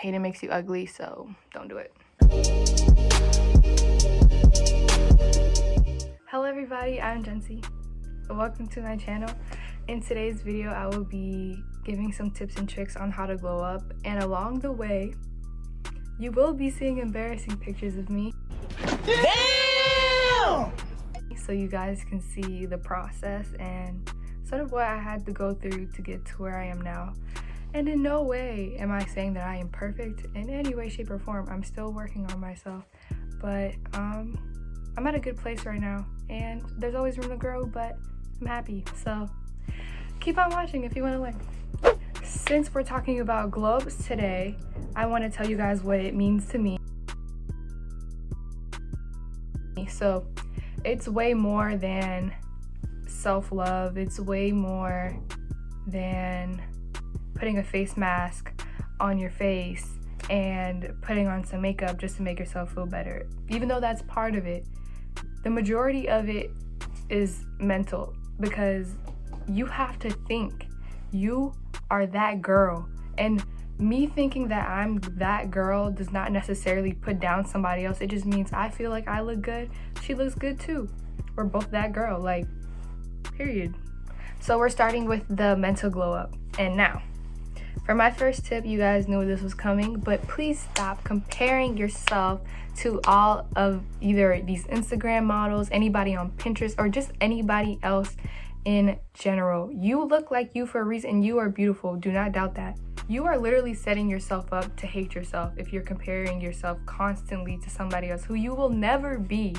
Hating makes you ugly, so don't do it. Hello everybody, I'm Jency. Welcome to my channel. In today's video, I will be giving some tips and tricks on how to glow up, and along the way, you will be seeing embarrassing pictures of me. Damn! So you guys can see the process and sort of what I had to go through to get to where I am now. And in no way am I saying that I am perfect in any way, shape, or form. I'm still working on myself, but I'm at a good place right now, and there's always room to grow, but I'm happy. So keep on watching if you want to learn. Since we're talking about glow ups today, I want to tell you guys what it means to me. So it's way more than self-love. It's way more than putting a face mask on your face and putting on some makeup just to make yourself feel better. Even though that's part of it, the majority of it is mental, because you have to think you are that girl. And me thinking that I'm that girl does not necessarily put down somebody else. It just means I feel like I look good, she looks good too. We're both that girl, like, period. So we're starting with the mental glow up. And now, for my first tip, you guys knew this was coming, but please stop comparing yourself to all of either these Instagram models, anybody on Pinterest, or just anybody else in general. You look like you for a reason. You are beautiful. Do not doubt that. You are literally setting yourself up to hate yourself if you're comparing yourself constantly to somebody else who you will never be.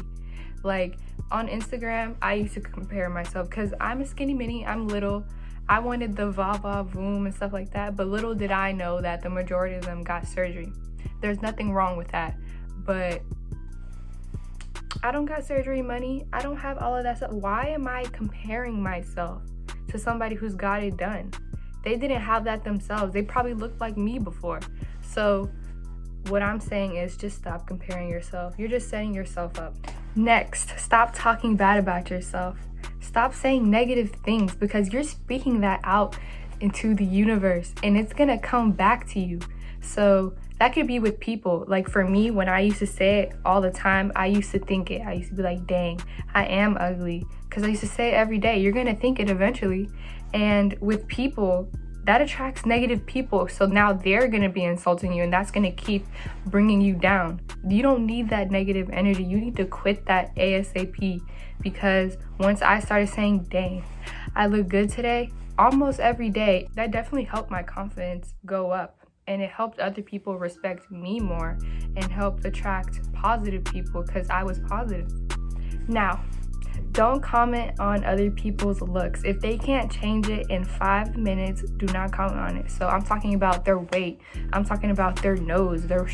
Like on Instagram, I used to compare myself because I'm a skinny mini, I'm little. I wanted the va-va boom and stuff like that, but little did I know that the majority of them got surgery. There's nothing wrong with that, but I don't got surgery money. I don't have all of that stuff. Why am I comparing myself to somebody who's got it done? They didn't have that themselves. They probably looked like me before. So what I'm saying is just stop comparing yourself. You're just setting yourself up. Next, stop talking bad about yourself. Stop saying negative things, because you're speaking that out into the universe and it's gonna come back to you. So that could be with people. Like for me, when I used to say it all the time, I used to think it. I used to be like, dang, I am ugly. Because I used to say it every day. You're gonna think it eventually. And with people, that attracts negative people. So now they're gonna be insulting you, and that's gonna keep bringing you down. You don't need that negative energy. You need to quit that ASAP, because once I started saying, dang, I look good today, almost every day, that definitely helped my confidence go up. And it helped other people respect me more and helped attract positive people because I was positive. Now, don't comment on other people's looks. If they can't change it in 5 minutes, do not comment on it. So I'm talking about their weight. I'm talking about their nose, their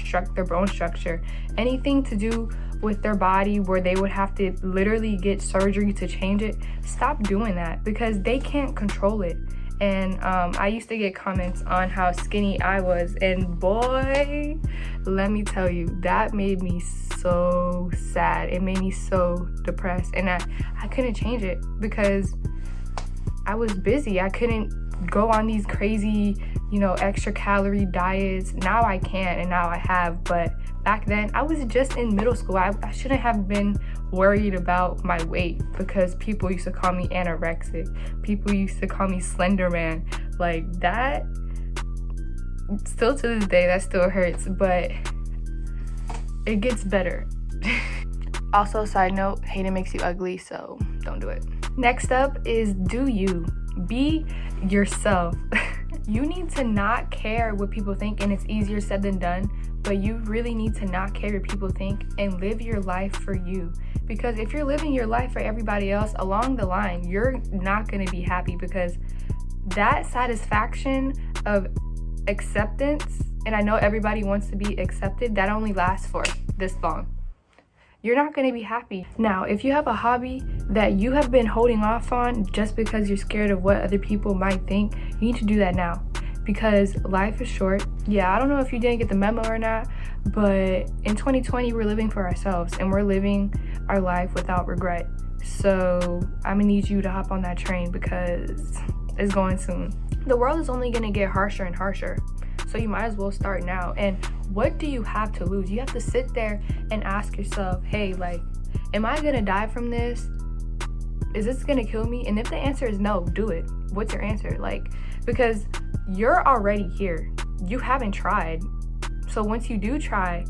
bone structure. Anything to do with their body where they would have to literally get surgery to change it, stop doing that, because they can't control it. And I used to get comments on how skinny I was, and boy, let me tell you, that made me so sad. It made me so depressed, and I couldn't change it because I was busy. I couldn't go on these crazy, extra calorie diets. Now I can, and now I have, but back then I was just in middle school. I shouldn't have been worried about my weight, because people used to call me anorexic. People used to call me slender man. Like that, still to this day, that still hurts, but it gets better. Also, side note, hating makes you ugly, so don't do it. Next up is do you. Be yourself. You need to not care what people think, and it's easier said than done, but you really need to not care what people think and live your life for you. Because if you're living your life for everybody else, along the line, you're not going to be happy, because that satisfaction of acceptance, and I know everybody wants to be accepted, that only lasts for this long. You're not going to be happy. Now, if you have a hobby that you have been holding off on just because you're scared of what other people might think, you need to do that now, because life is short. Yeah, I don't know if you didn't get the memo or not, but in 2020, we're living for ourselves, and we're living our life without regret. So I'm gonna need you to hop on that train, because it's going soon. The world is only gonna get harsher and harsher. So you might as well start now. And what do you have to lose? You have to sit there and ask yourself, hey, like, am I gonna die from this? Is this gonna kill me? And if the answer is no, do it. What's your answer? Like, because you're already here. You haven't tried. So once you do try,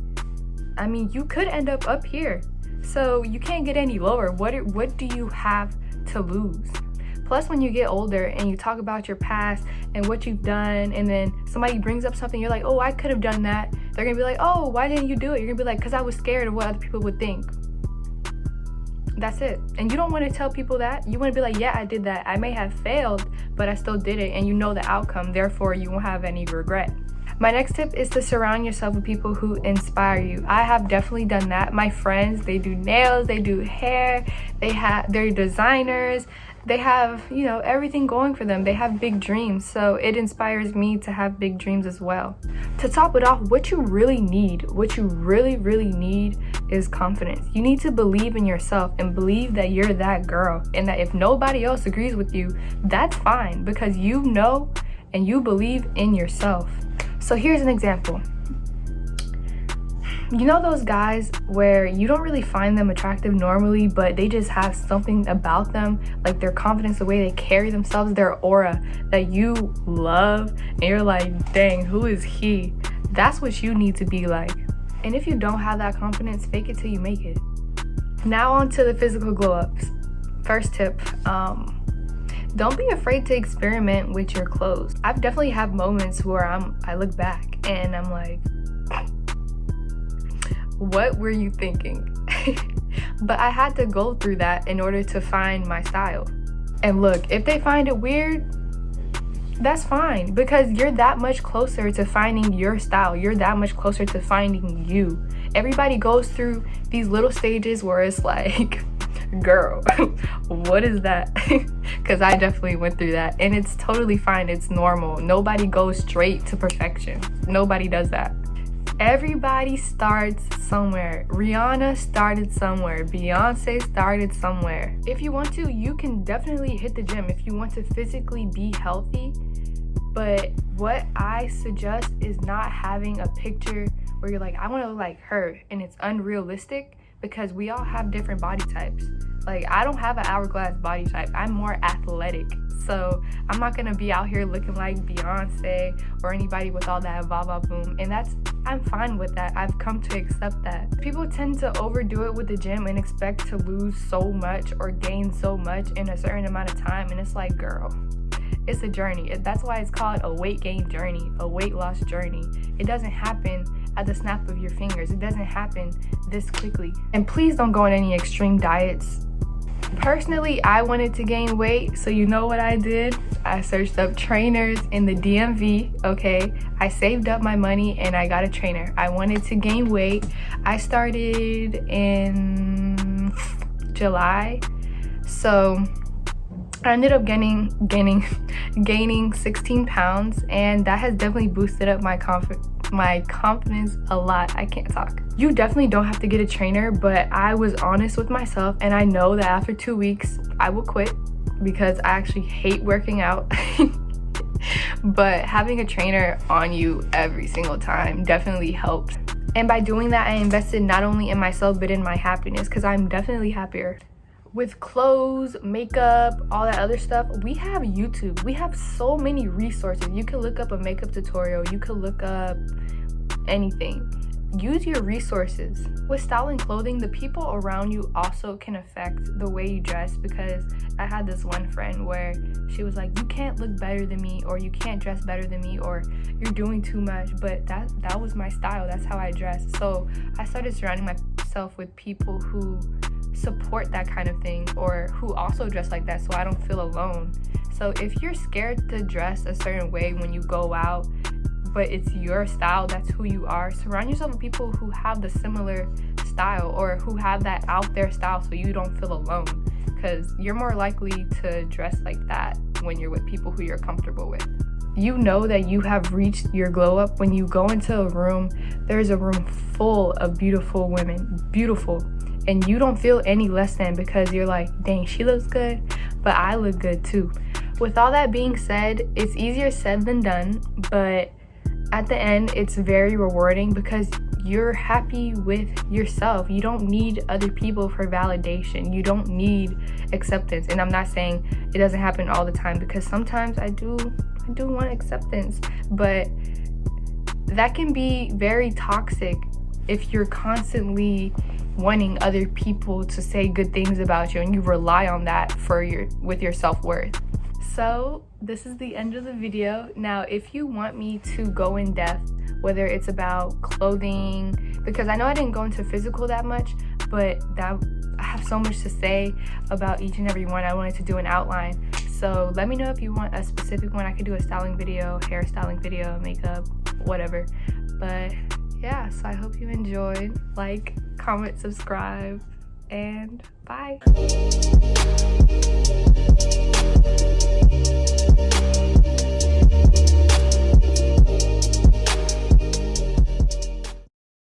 I mean, you could end up here. So you can't get any lower. What do you have to lose? Plus, when you get older and you talk about your past and what you've done, and then somebody brings up something, you're like, oh, I could have done that. They're gonna be like, oh, why didn't you do it? You're gonna be like, because I was scared of what other people would think. That's it. And you don't want to tell people that. You want to be like, yeah, I did that. I may have failed, but I still did it, and you know the outcome. Therefore, you won't have any regret. My next tip is to surround yourself with people who inspire you. I have definitely done that. My friends, they do nails, they do hair, they're designers, they have, you know, everything going for them. They have big dreams, so it inspires me to have big dreams as well. To top it off, what you really need, what you really need is confidence. You need to believe in yourself and believe that you're that girl, and that if nobody else agrees with you, that's fine, because you know and you believe in yourself. So here's an example. You know those guys where you don't really find them attractive normally, but they just have something about them, like their confidence, the way they carry themselves, their aura, that you love, and you're like, dang, who is he? That's what you need to be like. And if you don't have that confidence, fake it till you make it. Now on to the physical glow ups. First tip, don't be afraid to experiment with your clothes. I've definitely had moments where I look back and I'm like, what were you thinking? But I had to go through that in order to find my style. And look, if they find it weird, that's fine, because you're that much closer to finding your style. You're that much closer to finding you. Everybody goes through these little stages where it's like, girl, what is that? Because I definitely went through that, and it's totally fine. It's normal. Nobody goes straight to perfection. Nobody does that. Everybody starts somewhere. Rihanna started somewhere. Beyonce started somewhere. If you want to, you can definitely hit the gym if you want to physically be healthy. But what I suggest is not having a picture where you're like, I want to look like her, and it's unrealistic, because we all have different body types. Like, I don't have an hourglass body type. I'm more athletic. So I'm not gonna be out here looking like Beyonce or anybody with all that va boom. And I'm fine with that. I've come to accept that. People tend to overdo it with the gym and expect to lose so much or gain so much in a certain amount of time. And it's like, girl, it's a journey. That's why it's called a weight gain journey, a weight loss journey. It doesn't happen at the snap of your fingers. It doesn't happen this quickly. And please don't go on any extreme diets. Personally, I wanted to gain weight, so you know what I did? I searched up trainers in the DMV, okay? I saved up my money and I got a trainer. I wanted to gain weight. I started in July, so I ended up gaining 16 pounds, and that has definitely boosted up my confidence a lot. I can't talk. You definitely don't have to get a trainer, but I was honest with myself, and I know that after 2 weeks I will quit because I actually hate working out. But having a trainer on you every single time definitely helps. And by doing that, I invested not only in myself but in my happiness, because I'm definitely happier. With clothes, makeup, all that other stuff, we have YouTube. We have so many resources. You can look up a makeup tutorial. You can look up anything. Use your resources. With style and clothing, the people around you also can affect the way you dress, because I had this one friend where she was like, you can't look better than me, or you can't dress better than me, or you're doing too much. But that was my style. That's how I dress. So I started surrounding myself with people who support that kind of thing, or who also dress like that, so I don't feel alone. So if you're scared to dress a certain way when you go out, but it's your style, that's who you are, surround yourself with people who have the similar style, or who have that out there style, so you don't feel alone, because you're more likely to dress like that when you're with people who you're comfortable with. You know that you have reached your glow up when you go into a room. There's a room full of beautiful women, beautiful, and you don't feel any less than, because you're like, dang, she looks good, but I look good too. With all that being said, it's easier said than done, but at the end, it's very rewarding because you're happy with yourself. You don't need other people for validation. You don't need acceptance. And I'm not saying it doesn't happen all the time, because sometimes I do want acceptance, but that can be very toxic if you're constantly wanting other people to say good things about you and you rely on that with your self-worth. So this is the end of the video. Now, if you want me to go in depth, whether it's about clothing, because I know I didn't go into physical that much, but I have so much to say about each and every one. I wanted to do an outline. So let me know if you want a specific one. I could do a styling video, hairstyling video, makeup, whatever. But yeah, so I hope you enjoyed. Like, comment, subscribe, and bye.